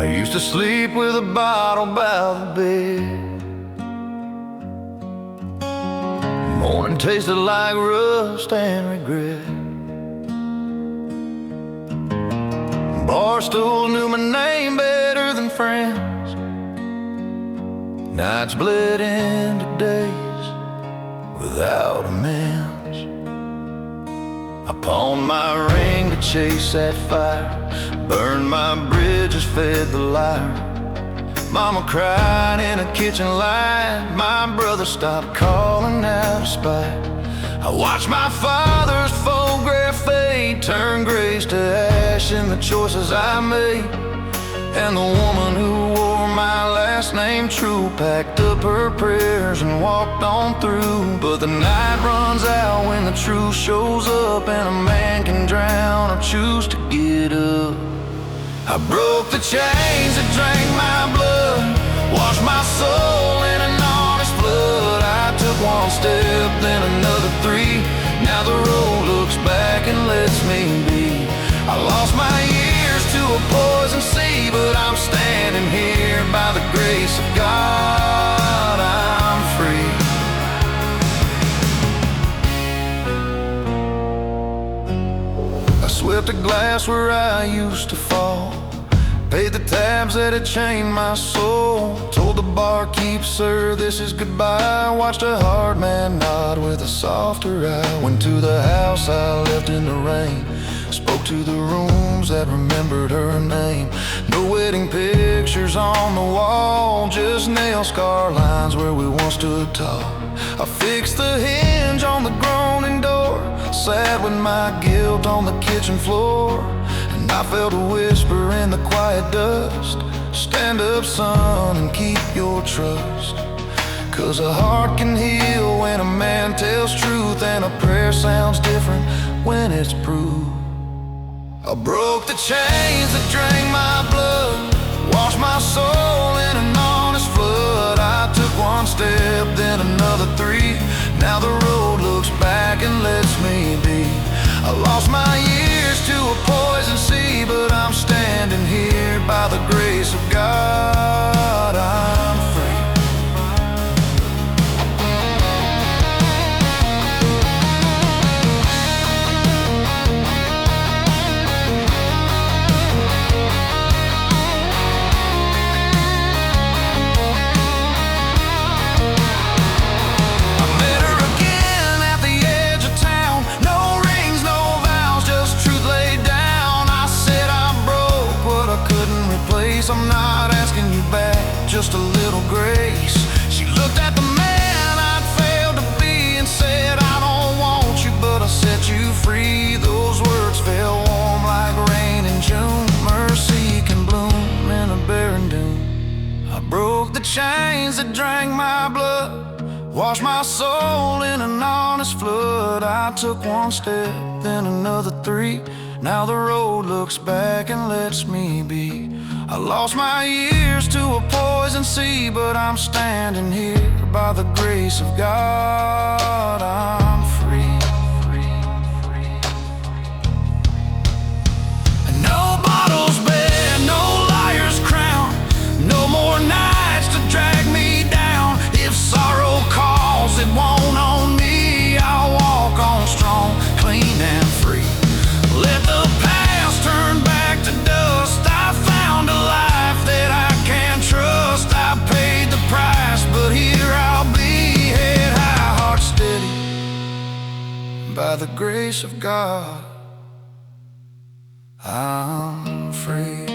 I used to sleep with a bottle by the bed. Morning tasted like rust and regret. Barstool knew my name better than friends. Nights bled into days without amends. I pawned my ring to chase that fire, burned my bridges, fed the liar. Mama cried in a kitchen light, my brother stopped calling out of spite. I watched my father's photograph fade, turn grays to ash in the choices I made. And the woman who wore my last name true packed up her prayers and walked on through. But the night runs out when the truth shows up, and a man can drown or choose to get up. I broke the chains that drank my blood, washed my soul in an honest flood. I took one step, then another three. Now the road looks back and lets me be. I lost my years to a poison sea, but I'm standing here by the grace of God. I'm free. I swept a glass where I used to fall, paid the tabs that had chained my soul. Told the barkeep, sir, this is goodbye. Watched a hard man nod with a softer eye. Went to the house I left in the rain, spoke to the rooms that remembered her name. No wedding pictures on the wall, just nail scar lines where we once stood tall. I fixed the hinge on the groaning door, sat with my guilt on the kitchen floor. I felt a whisper in the quiet dust, stand up son and keep your trust. 'Cause a heart can heal when a man tells truth, and a prayer sounds different when it's proved. I broke the chains that drank my blood, washed my soul in an honest flood. I took one step, then another three. Now the road looks back and lets me be. I lost my years to a poison sea, but I'm standing here by the grace of God. I'm free. I met her again at the edge of town. No rings, no vows, just truth laid down. I said I broke what I couldn't replace. I'm not asking you back, just a little grace. She looked at the man I'd failed to be and said, I don't want you, but I'll set you free. Those words fell warm like rain in June. Mercy can bloom in a barren doom. I broke the chains that drank my blood, washed my soul in an honest flood. I took one step, then another three. Now the road looks back and lets me be. I lost my years to a poison sea, but I'm standing here by the grace of God. I'm free. And no bottles bed, no liar's crown, no more nights to drag me down. If sorrow calls, it won't own me. I'll walk on strong, clean and free. Let the past turn back to dust. I found a life that I can trust. I paid the price, but here I'll be, head high, heart steady. By the grace of God, I'm free.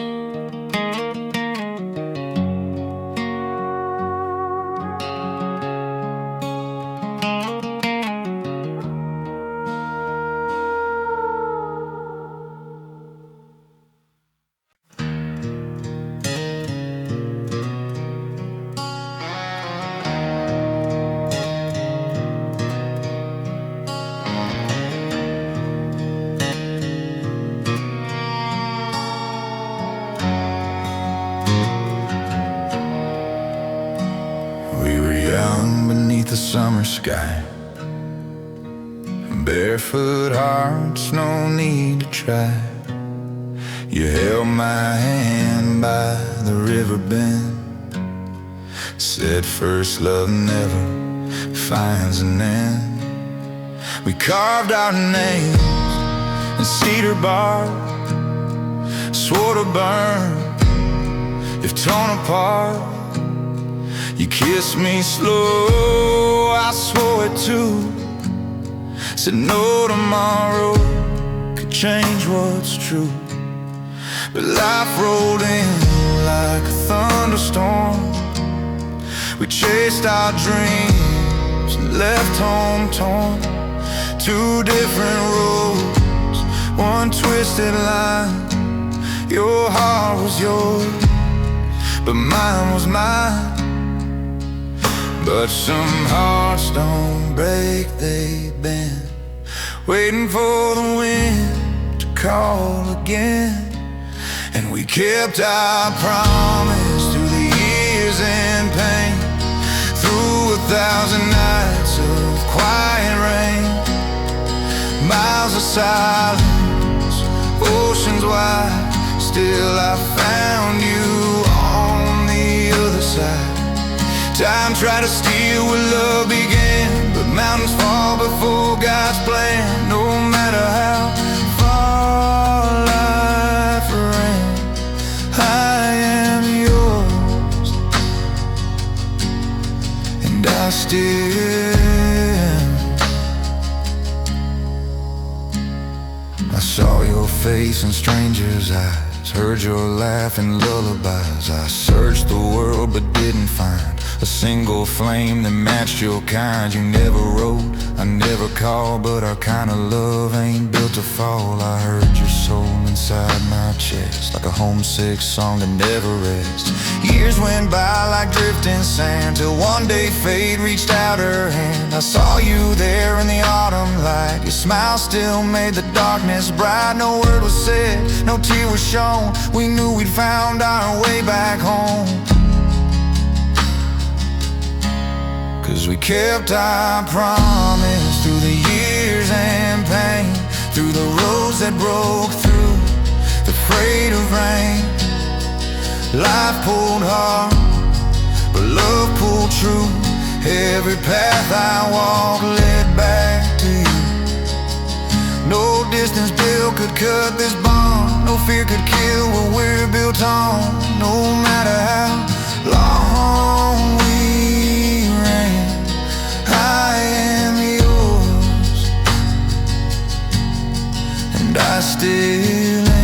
Beneath the summer sky, barefoot hearts, no need to try. You held my hand sitting by the river bend, said first love never finds an end. We carved our names in cedar bark, swore to burn if torn apart. You kissed me slow, I swore it too. Said no tomorrow could change what's true. But life rolled in like a thunderstorm. We chased our dreams and left home torn. Two different roads, one twisted line. Your heart was yours, but mine was mine. But some hearts don't break, they bend, waiting for the wind to call again. And we kept our promise through the years and pain, through 1,000 nights of quiet rain, miles of silence, oceans wide. Still I found you on the other side. Time tried to steal where love began, but mountains fall before God's plan. No matter how far life ran, I am yours, and I still am. I saw your face in strangers' eyes, heard your laugh in lullabies. I searched the world but didn't find a single flame that matched your kind. You never wrote, I never called, but our kind of love ain't built to fall. I heard your soul inside my chest, like a homesick song that never rests. Years went by like drifting sand, till one day fate reached out her hand. I saw you there in the autumn light. Your smile still made the darkness bright. No word was said, no tear was shown. We knew we'd found our way back home, 'cause we kept our promise through the years and pain, through the roads that broke through the freight of rain. Life pulled hard, but love pulled true. Every path I walked led back to you. No distance built could cut this bond. No fear could kill what we're built on. No matter how long we ran, I am yours, and I still am.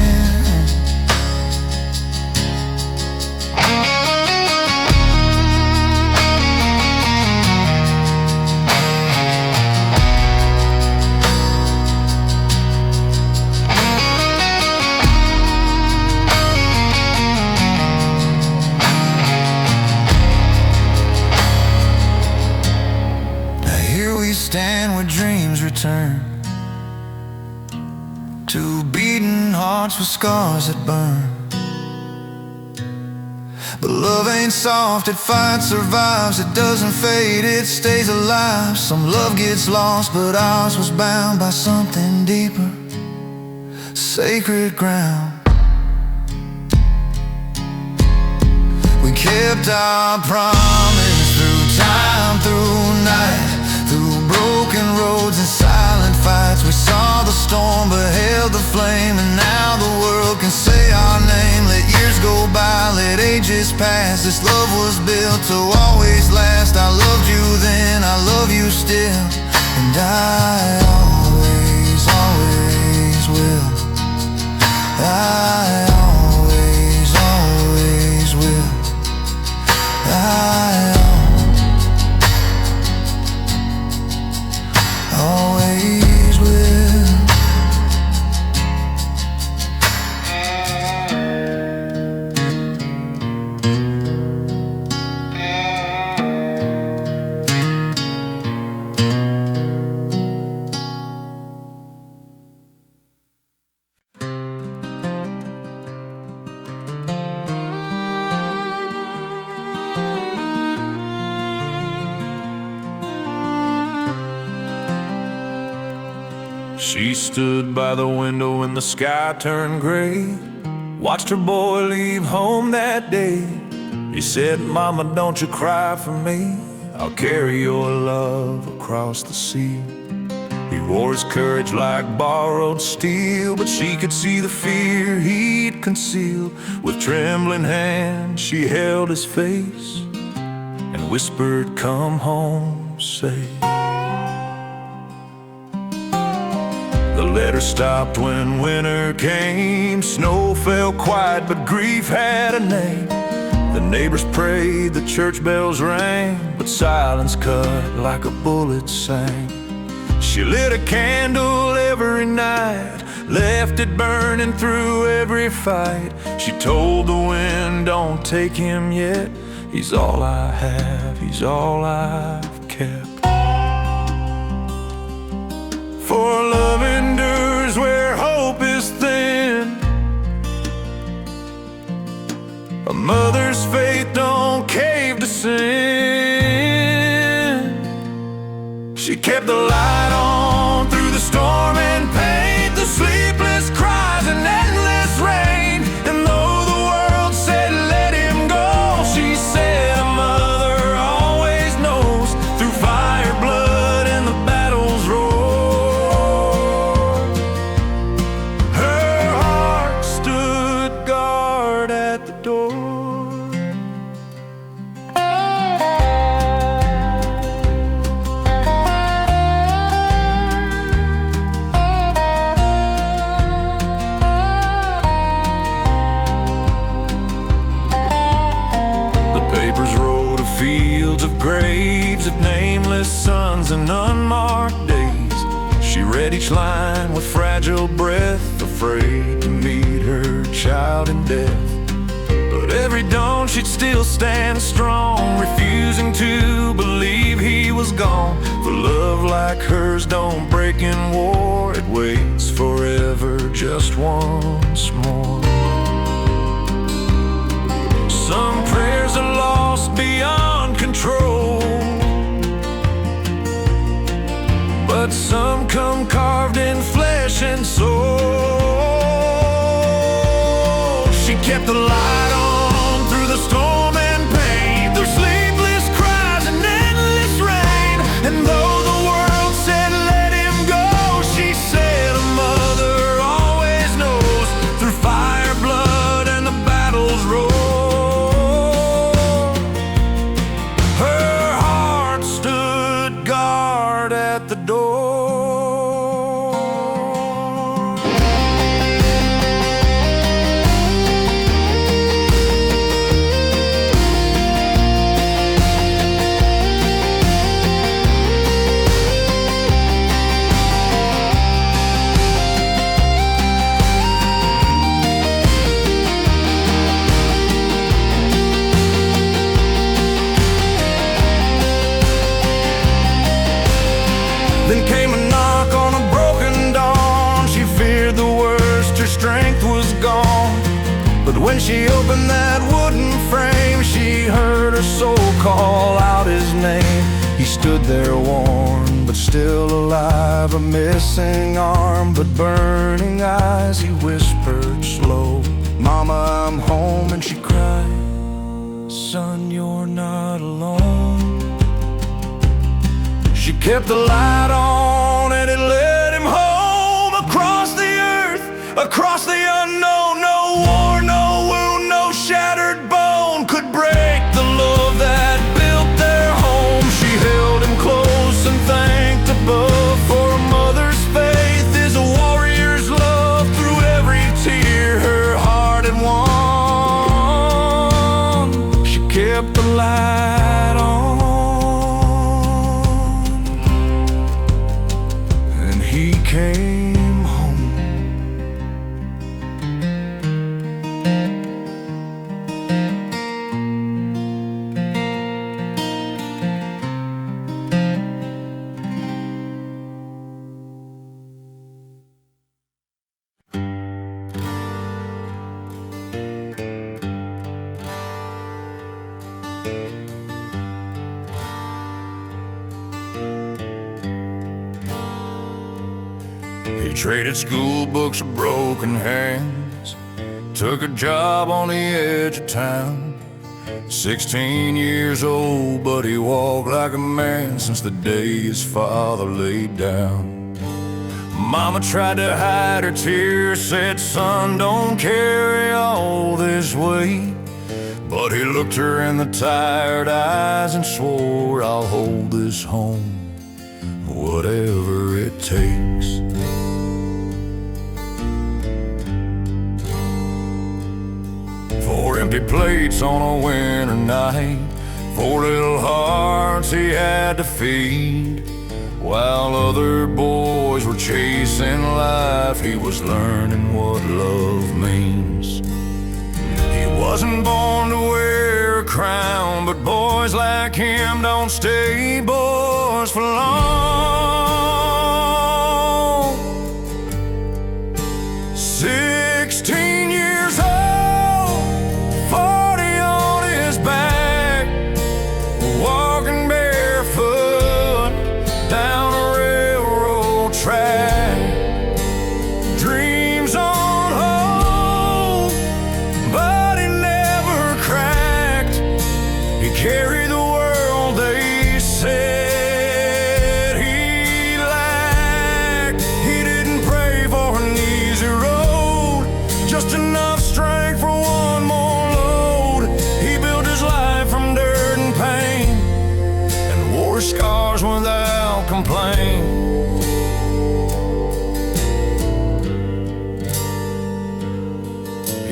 Stand where dreams return, to beating hearts with scars that burn. But love ain't soft, it fights, survives. It doesn't fade, it stays alive. Some love gets lost, but ours was bound by something deeper, sacred ground. We kept our promise through time, through night, through broken roads and silent fights. We saw the storm but held the flame, and now the world can say our name. Let years go by, let ages pass. This love was built to always last. I loved you then, I love you still, and I always, always will. I always, always will. I always will. She stood by the window when the sky turned gray, Watched her boy leave home that day. He said, "Mama, don't you cry for me. I'll carry your love across the sea." He wore his courage like borrowed steel, but she could see the fear he'd concealed. With trembling hands she held his face and whispered, "Come home safe." The letter stopped when winter came. Snow fell quiet, but grief had a name. The neighbors prayed, the church bells rang, but silence cut like a bullet sang. She lit a candle every night, left it burning through every fight. She told the wind, "Don't take him yet. He's all I have, he's all I've kept." For love endures where hope is thin. A mother's faith don't cave to sin. She kept the light on through the storm and pain, the sleepless cries and endless rain. And though the world said let him go, she said a mother always knows. Through fire, blood, and the battle's roar, her heart stood guard at the door. Fields of graves of nameless sons and unmarked days. She read each line with fragile breath, afraid to meet her child in death. But every dawn she'd still stand strong, refusing to believe he was gone. For love like hers don't break in war, it waits forever just once more. Some prayers are lost beyond control, but some come carved in flesh and soul. She kept the light on through the storm and pain, through sleepless cries and endless rain. And though the world said let him go, she said a mother always knows. Through fire, blood, and the battle's roar, at the door. Then came a knock on a broken dawn. She feared the worst, her strength was gone. But when she opened that wooden frame, she heard her soul call out his name. He stood there worn, but still alive, a missing arm, but burning eyes. He whispered slow, "Mama, I'm home." And she cried, "Son, you're not alone." She kept the light on and it led him home, across the earth, across the unknown. No war, no wound, no shattered bone could break the love that built their home. She held him close and thanked above, for a mother's faith is a warrior's love. Through every tear her heart had won, she kept the light on. He came home. He traded school books with broken hands, took a job on the edge of town. 16 years old, but he walked like a man since the day his father laid down. Mama tried to hide her tears, said, "Son, don't carry all this weight." But he looked her in the tired eyes and swore, "I'll hold this home, whatever it takes." Four empty plates on a winter night, four little hearts he had to feed. While other boys were chasing life, he was learning what love means. He wasn't born to wear a crown, but boys like him don't stay boys for long. 16 years old, 40 on his back, walking barefoot down a railroad track. Dreams on hold, but he never cracked. He carried the world they said he lacked. He didn't pray for an easy road, just enough strength for one more load. He built his life from dirt and pain, and wore scars without complaint.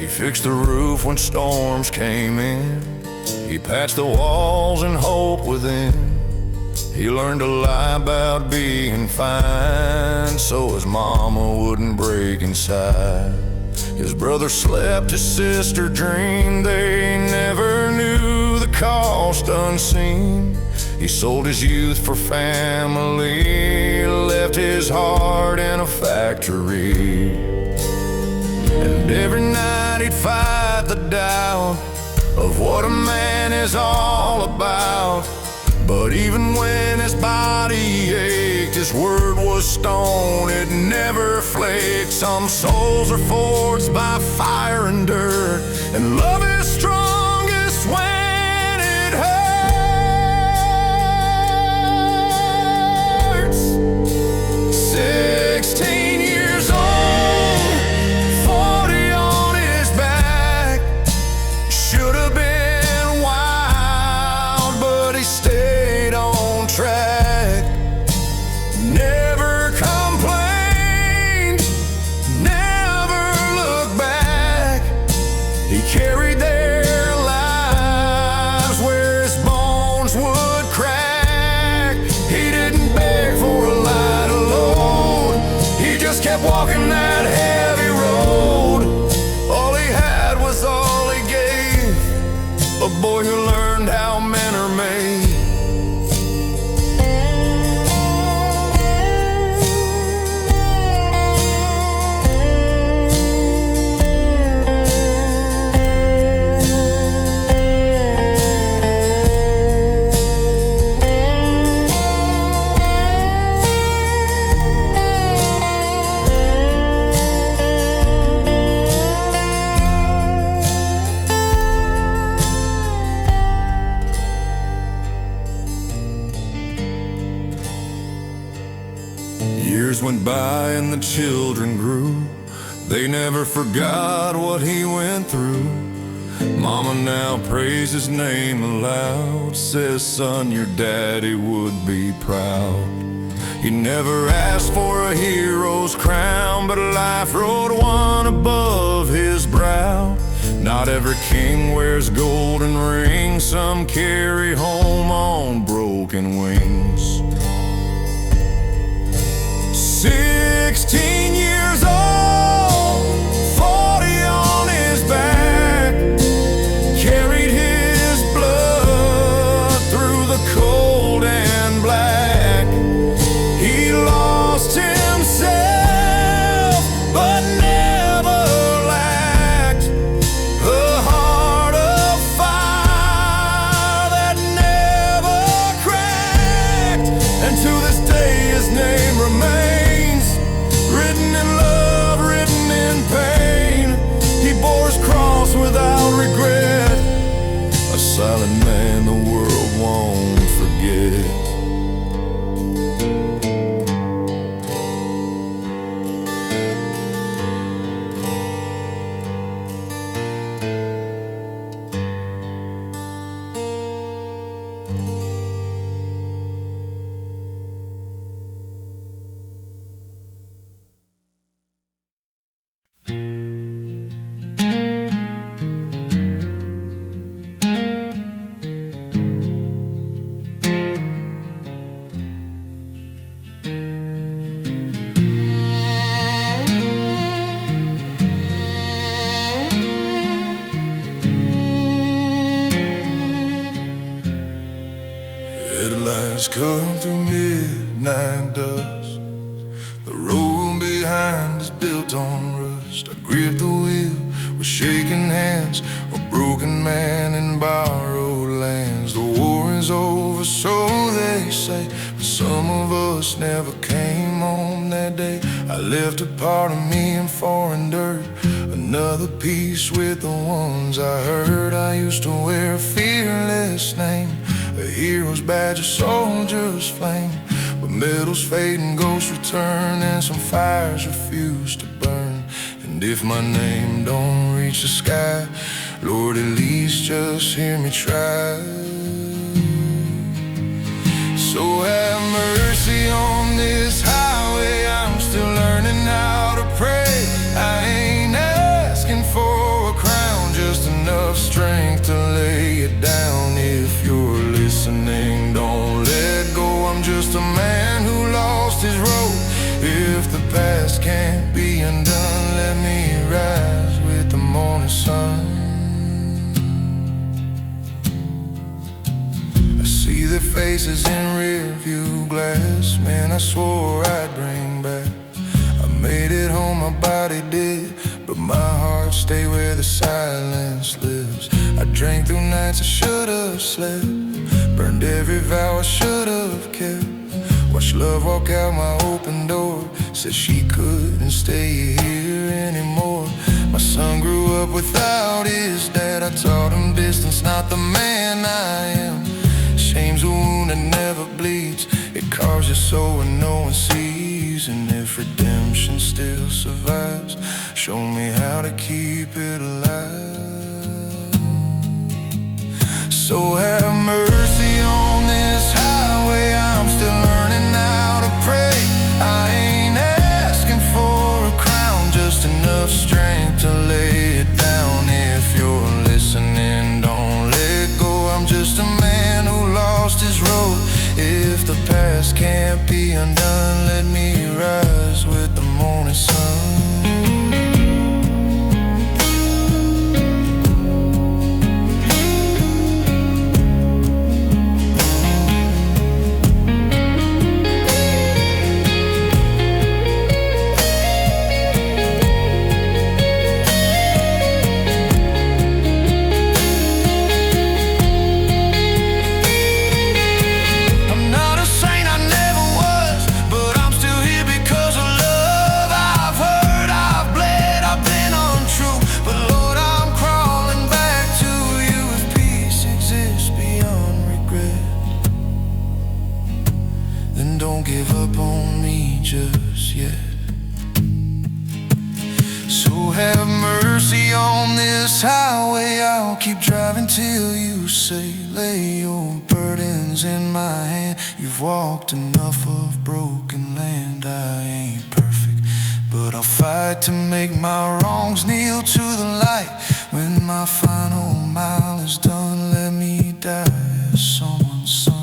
He fixed the roof when storms came in. He patched the walls and hope within. He learned to lie about being fine, so his mama wouldn't break inside. His brother slept, his sister dreamed. They never knew the cost unseen. He sold his youth for family, left his heart in a factory. And every night he'd fight the doubt of what a man is all about. But even when his body ached, his word was stone, it never flaked. Some souls are forged by fire and dirt, and love is strongest when it hurts. 16 years old, 40 on his back. Should have been wild, but he stayed on track. Never complained, never looked back. He carried their lives where his bones would crack. He didn't beg for a lighter load, he just kept walking that heavy road. All he had was all he gave, a boy who learned how men are made. Years went by and the children grew. They never forgot what he went through. Mama now prays his name aloud, says, "Son, your daddy would be proud." He never asked for a hero's crown, but life wrote one above his brow. Not every king wears golden rings, some carry home on broken wings. 16 years old, 40 on his back, carried his blood through the cold and black. He lost himself, but never lacked the heart of fire that never cracked. And to this day his name remains written in was cutting through midnight dust. The road behind is built on rust. I gripped the wheel with shaking hands, a broken man in borrowed lands. The war is over, so they say, but some of us never came home that day. I left a part of me in foreign dirt, another piece with the ones I heard. I used to wear a fearless name, a hero's badge, a soldier's flame. But metals fade and ghosts return, and some fires refuse to burn. And if my name don't reach the sky, Lord, at least just hear me try. So have mercy on this highway, I'm still learning how to pray. I ain't asking for a crown, just enough strength to lay it down. If you're listening, don't let go, I'm just a man who lost his road. If the past can't be undone, let me rise with the morning sun. I see their faces in rear view glass, man, I swore I'd bring back. I made it home, my body did, but my heart stayed where the silence lives. I drank through nights I should've slept, burned every vow I should've kept. Watched love walk out my open door, said she couldn't stay here anymore. My son grew up without his dad, I taught him distance, not the man I am. Shame's a wound that never bleeds, it carves your soul when no one sees. And if redemption still survives, show me how to keep it alive. So have mercy on this highway, I'm still learning how to pray. I ain't asking for a crown, just enough strength to lay it down. If you're listening, don't let go, I'm just a man who lost his road. If the past can't be undone, let me rise with the morning sun. Don't give up on me just yet. So have mercy on this highway, I'll keep driving till you say, lay your burdens in my hand. You've walked enough of broken land. I ain't perfect, but I'll fight to make my wrongs kneel to the light. When my final mile is done, let me die as someone's son.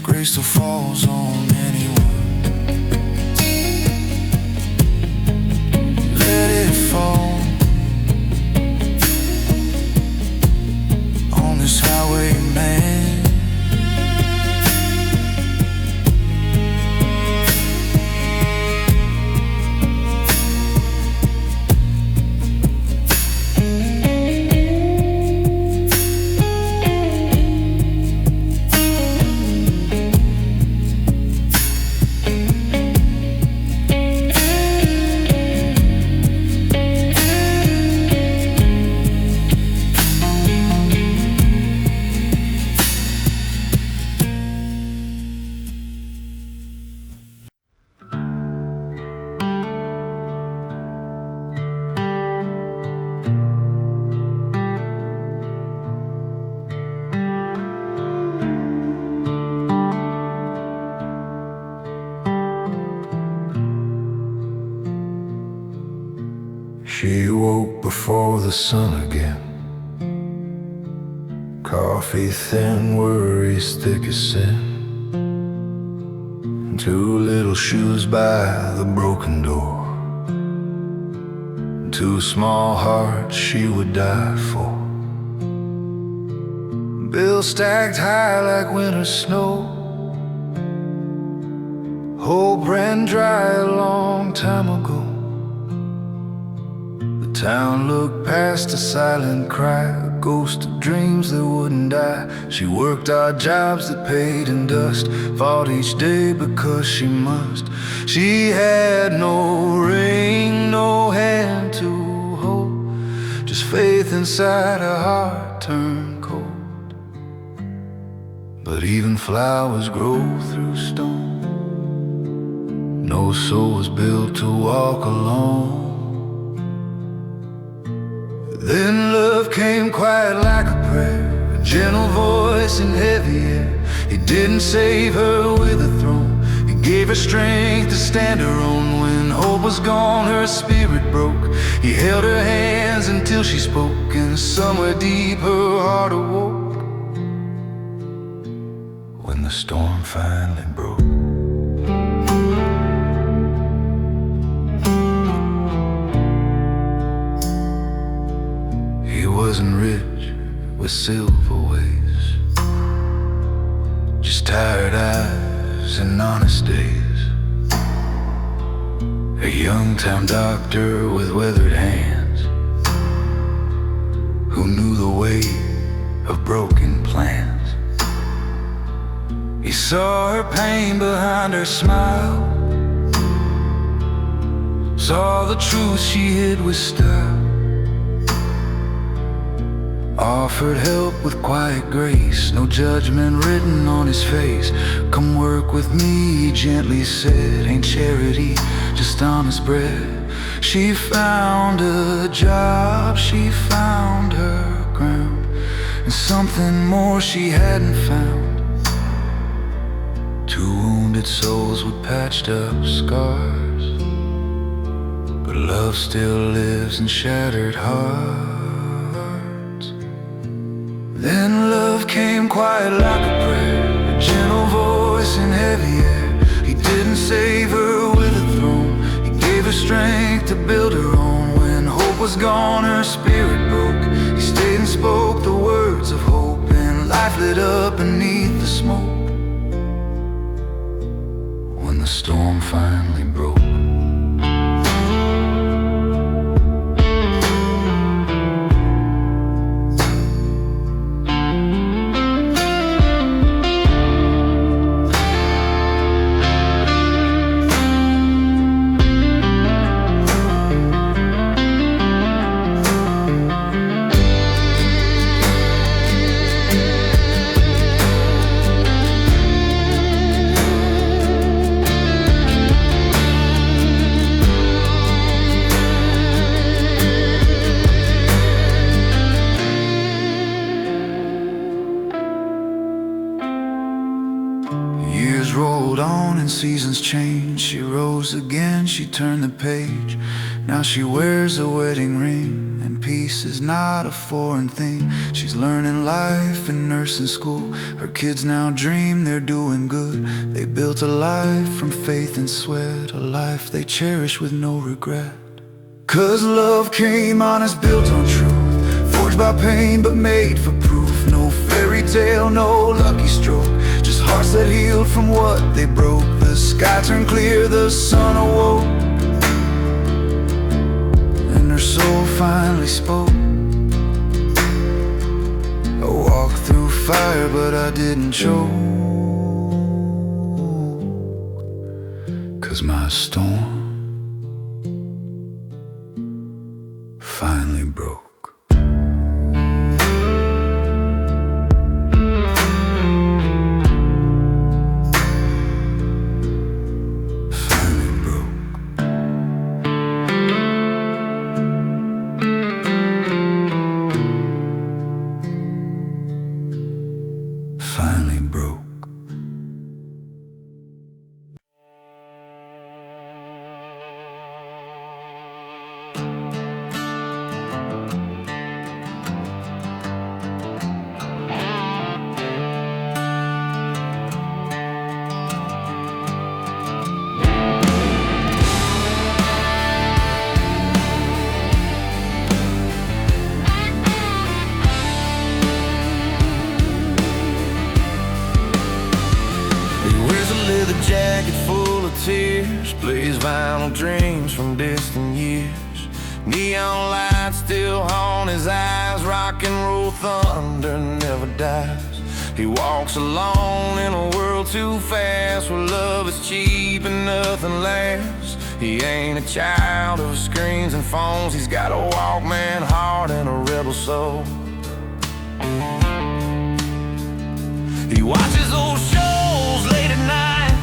Grace still falls on anyone, let it fall on this highway, man. She woke before the sun again. Coffee thin, worries thick as sin. Two little shoes by the broken door. Two small hearts she would die for. bills stacked high like winter snow. Hope ran dry a long time ago. The town looked past a silent cry, a ghost of dreams that wouldn't die. She worked odd jobs that paid in dust, fought each day because she must. She had no ring, no hand to hold, just faith inside her heart turned cold. But even flowers grow through stone. No soul was built to walk alone. Then love came quiet like a prayer, a gentle voice in heavy air. He didn't save her with a throne, he gave her strength to stand her own. When hope was gone, her spirit broke. He held her hands until she spoke, and somewhere deep her heart awoke. When the storm finally broke. He wasn't rich with silver ways, just tired eyes and honest days. A young town doctor with weathered hands, who knew the weight of broken plans. He saw her pain behind her smile, saw the truth she hid with style, offered help with quiet grace, no judgment written on his face. Come work with me, he gently said, ain't charity, just honest bread. She found a job, she found her ground, and something more she hadn't found. Two wounded souls with patched up scars, but love still lives in shattered hearts. Then love came quiet like a prayer, a gentle voice in heavy air. He didn't save her with a throne, he gave her strength to build her own. When hope was gone, her spirit broke. He stayed and spoke the words of hope, and life lit up beneath the smoke. When the storm finally broke. Years rolled on and seasons changed. She rose again, she turned the page. Now she wears a wedding ring, and peace is not a foreign thing. She's learning life in nursing school. Her kids now dream they're doing good. They built a life from faith and sweat, a life they cherish with no regret. 'Cause love came honest, built on truth, forged by pain but made for proof. No fairy tale, no lucky stroke, just hearts that healed from what they broke. The sky turned clear, the sun awoke, and her soul finally spoke. I walked through fire but I didn't choke, 'cause my storm finally broke. Finally broke. jacket full of tears, plays vinyl dreams from distant years. Neon lights still haunt his eyes, rock and roll thunder never dies. He walks alone in a world too fast, where love is cheap and nothing lasts. He ain't a child of screens and phones, he's got a Walkman heart and a rebel soul. He watches old shows late at night,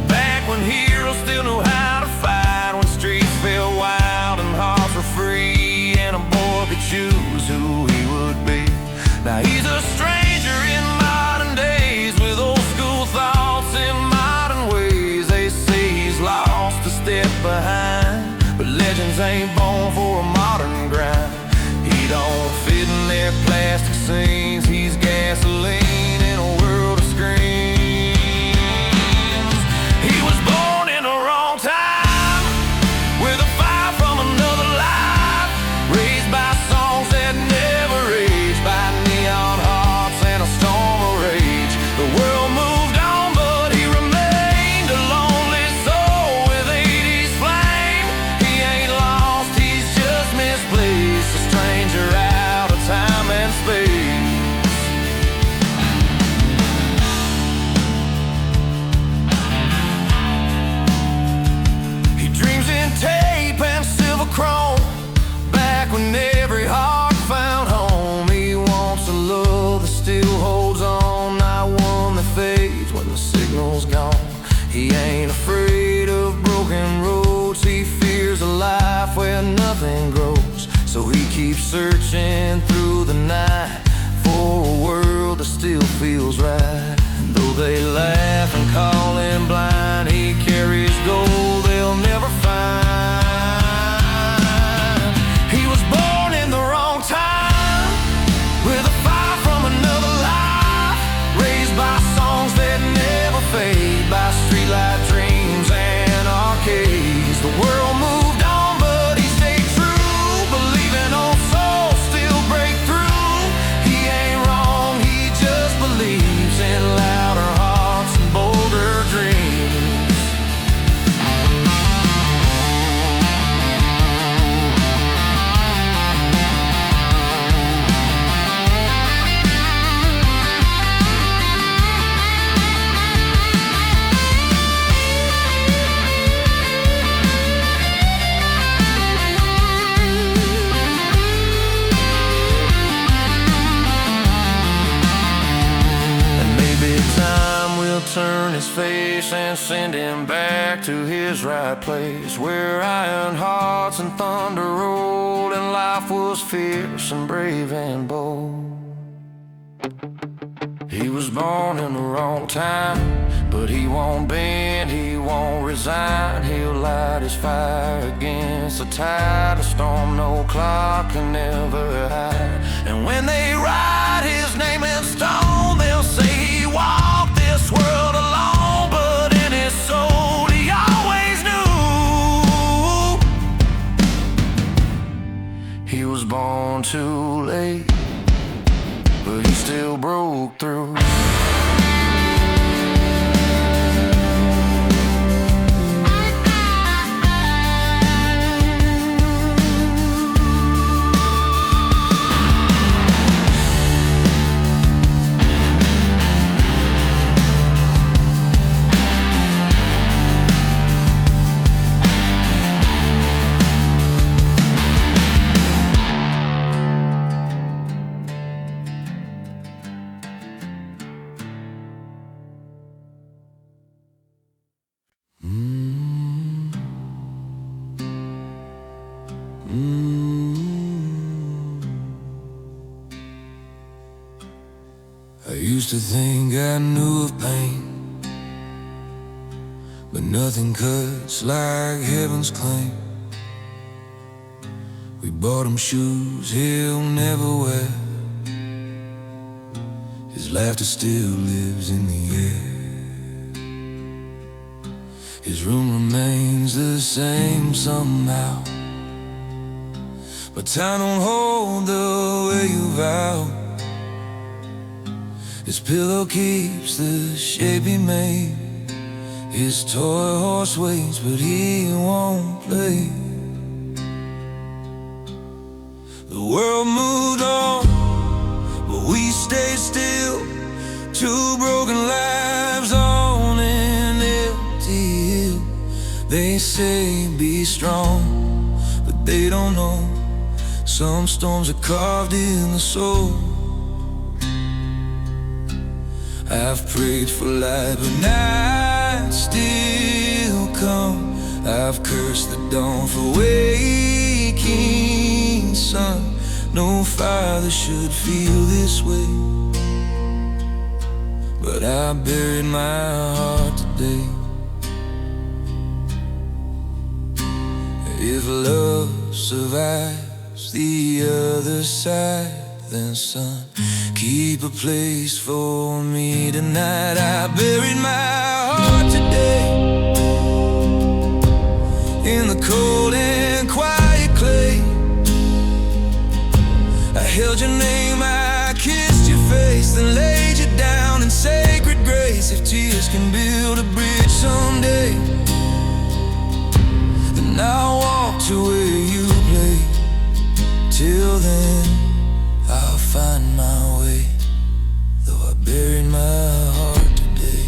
back when heroes still knew how to fight, when streets felt wild and hearts were free, and a boy could choose who he would be. Now he's a stranger in modern days, with old school thoughts in modern ways. They say he's lost a step behind, but legends ain't born for a modern grind. He don't fit in their plastic scenes, he's gasoline in a world of screams. He was born in the wrong time, with a fire from another life, raised by songs that never age, by neon hearts and a storm of rage. The world moved on, but he remained a lonely soul with 80s flame. He ain't lost, he's just misplaced, a stranger out of time and space. He dreams in tape and silver chrome, back when every heart found home. He wants a love that still holds on, not one that fades when the signal's gone. He ain't afraid of broken roads, he fears a life where nothing grows. So he keeps searching through the night for a world that still feels right. And though they laugh and call him blind, he carries gold they'll never find. He was born in the wrong time, with a fire from another life, raised by songs that never fade, by streetlight dreams and arcades. The world moved on, but he stayed true, believing old souls still break through. He ain't wrong, he just believes in louder hearts and bolder dreams. Turn his face and send him back to his right place, where iron hearts and thunder rolled, and life was fierce and brave and bold. He was born in the wrong time, but he won't bend, he won't resign. He'll light his fire against the tide, a storm no clock can never hide. And when they write his name in stone, they'll say he walked this world alone, but in his soul he always knew he was born too late, but he still broke through. I used to think I knew of pain, but nothing cuts like heaven's claim. We bought him shoes he'll never wear, his laughter still lives in the air. His room remains the same somehow, but time don't hold the way you vow. His pillow keeps the shape he made, His toy horse waits, but he won't play. The world moved on, but we stayed still. Two broken lives on an empty hill. They say be strong, but they don't know some storms are carved in the soul. I've prayed for light, but night still come. I've cursed the dawn for waking sun. No father should feel this way, but I buried my heart today. If love survives the other side, then son, keep a place for me tonight. I buried my heart today in the cold and quiet clay. I held your name, I kissed your face, then laid you down in sacred grace. If tears can build a bridge someday, then I'll walk to where you play. Till then, I'll find my way, though I buried my heart today.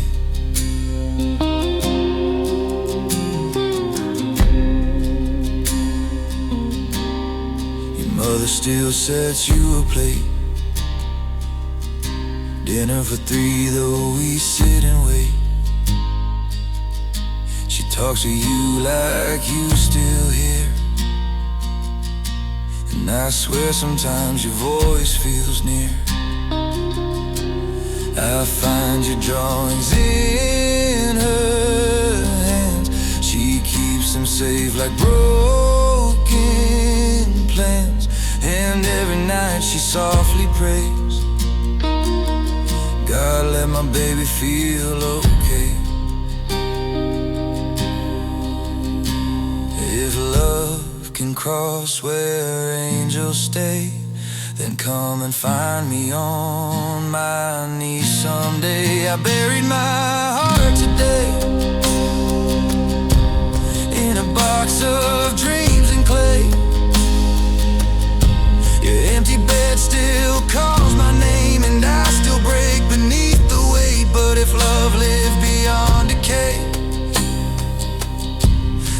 Your mother still sets you a plate, dinner for three, though we sit and wait. She talks to you like you still here, and I swear sometimes your voice feels near. I find your drawings in her hands. She keeps them safe like broken plans. And every night she softly prays, God, let my baby feel okay. If love can cross where angels stay, then come and find me on my knees someday. I buried my heart today in a box of dreams and clay. Your empty bed still calls my name, and I still break beneath the weight. But if love lived beyond decay,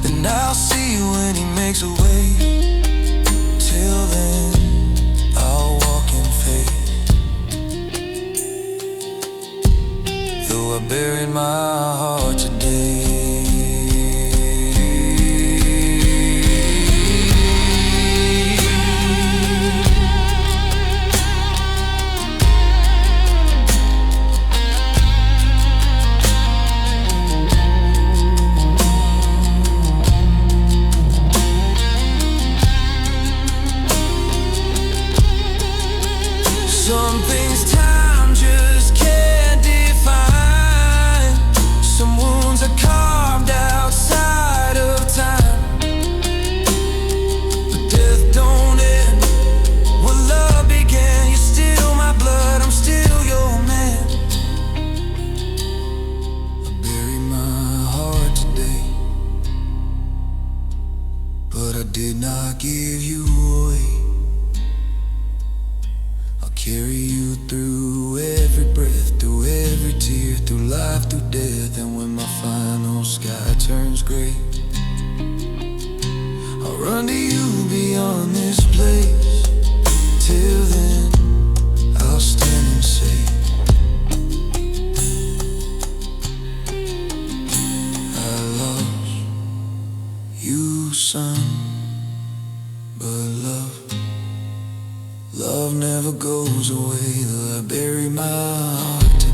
then I'll see you when he makes a way. Till then, I'll walk in faith, though I buried my heart today. Some things time just can't define. Some wounds are carved outside of time, but death don't end when love began. You're still my blood, I'm still your man. I buried my heart today, but I did not give you away. Carry you through every breath, through every tear, through life, through death. And when my final sky turns gray, I'll run to you beyond this place. Till then, I'll stand and say, I lost you, son, but love never goes away, though I bury my heart today.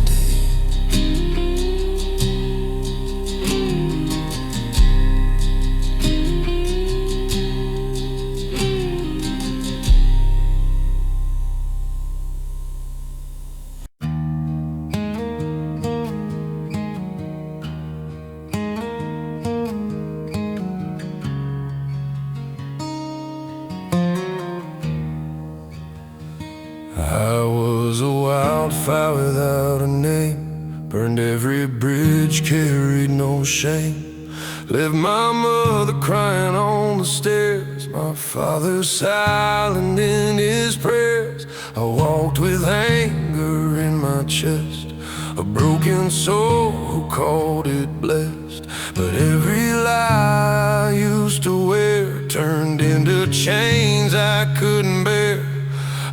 I was a wildfire without a name, Burned every bridge, carried no shame. Left my mother crying on the stairs, my father silent in his prayers. I walked with anger in my chest, a broken soul who called it blessed. But every lie I used to wear turned into chains I couldn't bear.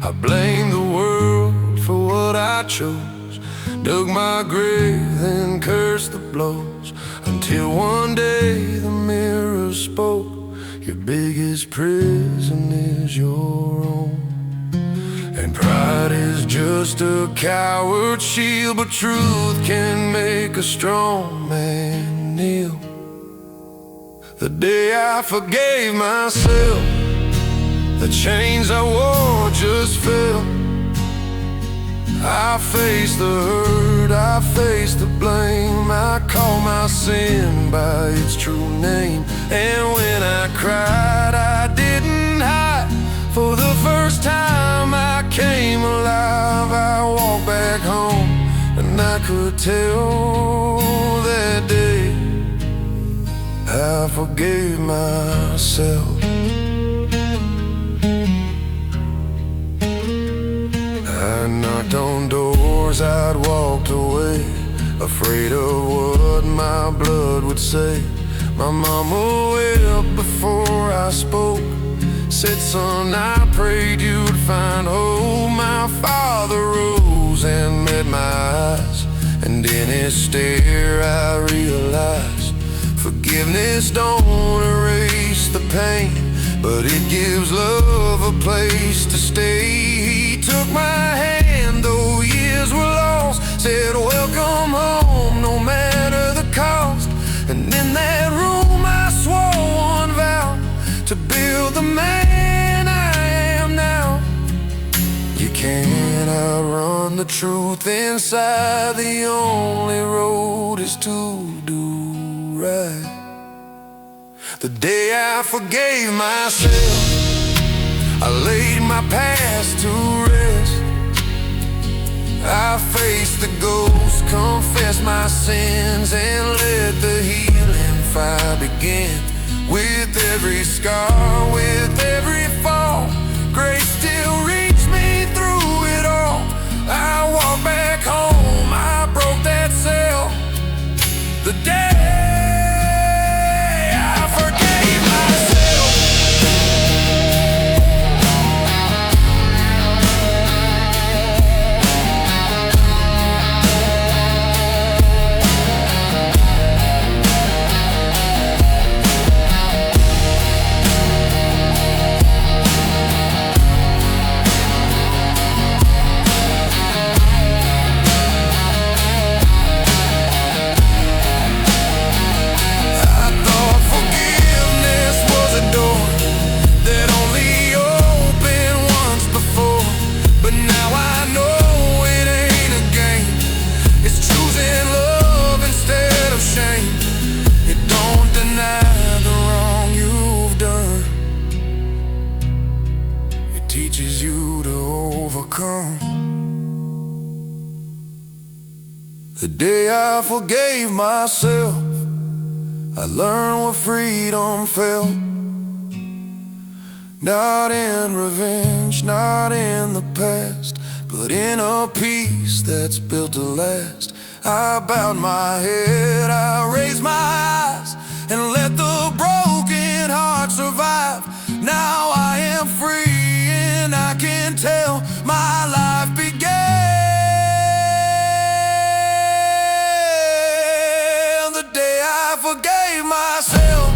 I blamed the world for what I chose, dug my grave, then cursed the blows, until one day the mirror spoke, your biggest prison is your own. And pride is just a coward's shield, but truth can make a strong man kneel. The day I forgave myself, the chains I wore just fell. I faced the hurt, I faced the blame, I called my sin by its true name. And when I cried, I didn't hide. For the first time I came alive. I walked back home and I could tell that day I forgave myself. I knocked on doors, I'd walked away, afraid of what my blood would say. My mama wept before I spoke, said, son, I prayed you'd find hope. My father rose and met my eyes, and in his stare I realized forgiveness don't erase the pain, but it gives love a place to stay. He took my hand, though years were lost, said, welcome home, no matter the cost. And in that room I swore one vow, to build the man I am now. You can't outrun the truth inside, the only road is to do right. The day I forgave myself, I laid my past to rest. I faced the ghost, confessed my sins, and let the healing fire begin. With every scar, with every fall, grace still reached me through it all. I walked back home, I broke that cell. The day teaches you to overcome. The day I forgave myself, I learned what freedom felt. Not in revenge, not in the past, but in a peace that's built to last. I bowed my head, I raised my eyes, and let the broken heart survive. Now I am free, and I can tell my life began the day I forgave myself.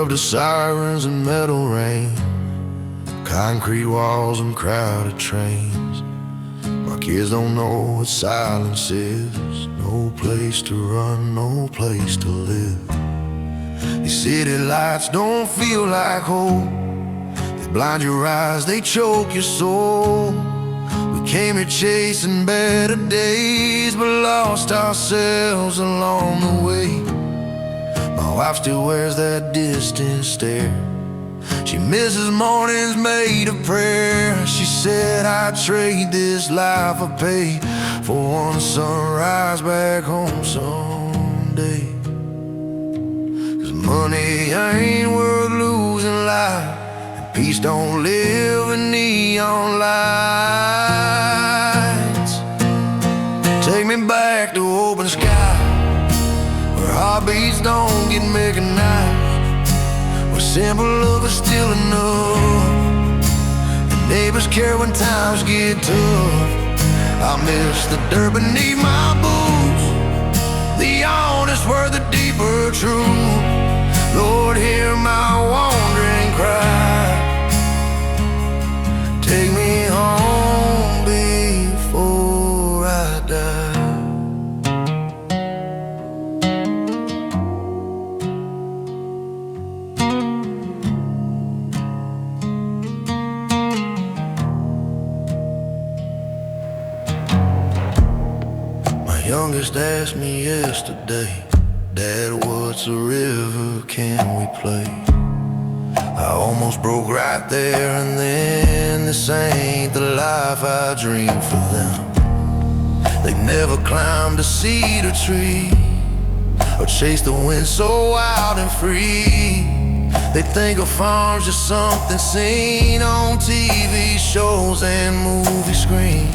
of the sirens and metal rain, concrete walls and crowded trains. My kids don't know what silence is. No place to run, no place to live. These city lights don't feel like home. They blind your eyes, they choke your soul. We came here chasing better days, but lost ourselves along the way. My wife still wears that distant stare. She misses mornings made of prayer. She said, I'd trade this life I pay for one sunrise back home someday. 'Cause money ain't worth losing life, and peace don't live in neon lights. Take me back to open sky, where heartbeats don't get mechanized, where simple love is still enough, and neighbors care when times get tough. I miss the dirt beneath my boots, the honest word, the deeper truth. Lord, hear my wandering cry. Take me home before I die. Youngest asked me yesterday, Dad, what's a river can we play? I almost broke right there and then. This ain't the life I dreamed for them. They never climbed a cedar tree or chased the wind so wild and free. They think a farm's just something seen on TV shows and movie screens.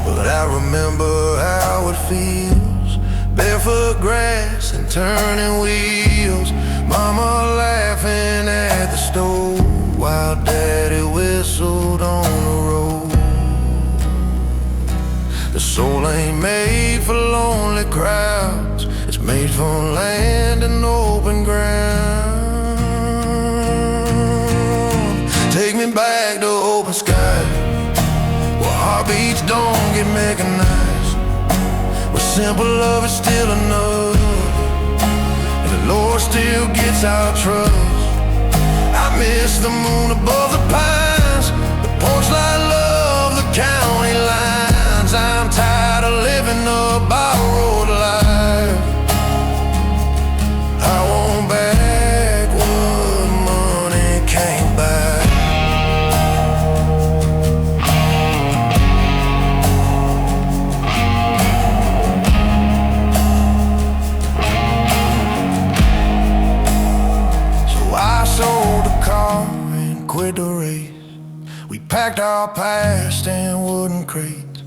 But I remember how it feels, barefoot grass and turning wheels, Mama laughing at the stove while Daddy whistled on the road. The soul ain't made for lonely crowds, it's made for land and open ground. Take me back to open sky, heartbeats don't get mechanized, where simple love is still enough, and the Lord still gets our trust. I miss the moon above the pines, the porch light love, the county lines. I'm tired of living a borrowed life. I want back what money can't buy. Quit the race. We packed our past in wooden crates.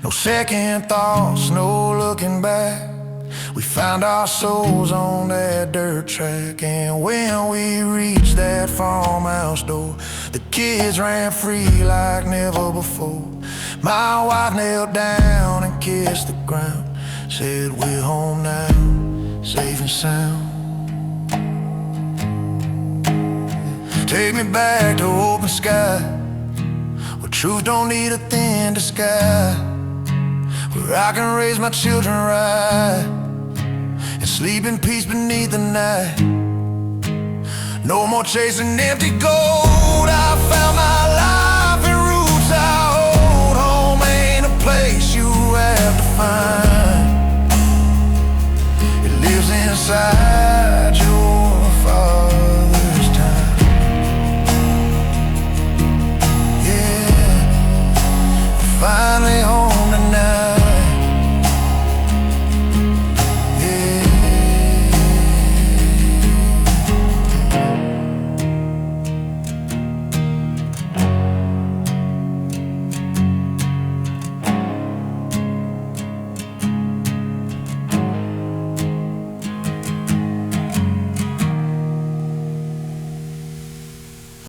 No second thoughts, no looking back. We found our souls on that dirt track. And when we reached that farmhouse door, the kids ran free like never before. My wife knelt down and kissed the ground, said we're home now, safe and sound. Take me back to open sky, where truth don't need a thin disguise, where I can raise my children right and sleep in peace beneath the night. No more chasing empty gold, I found my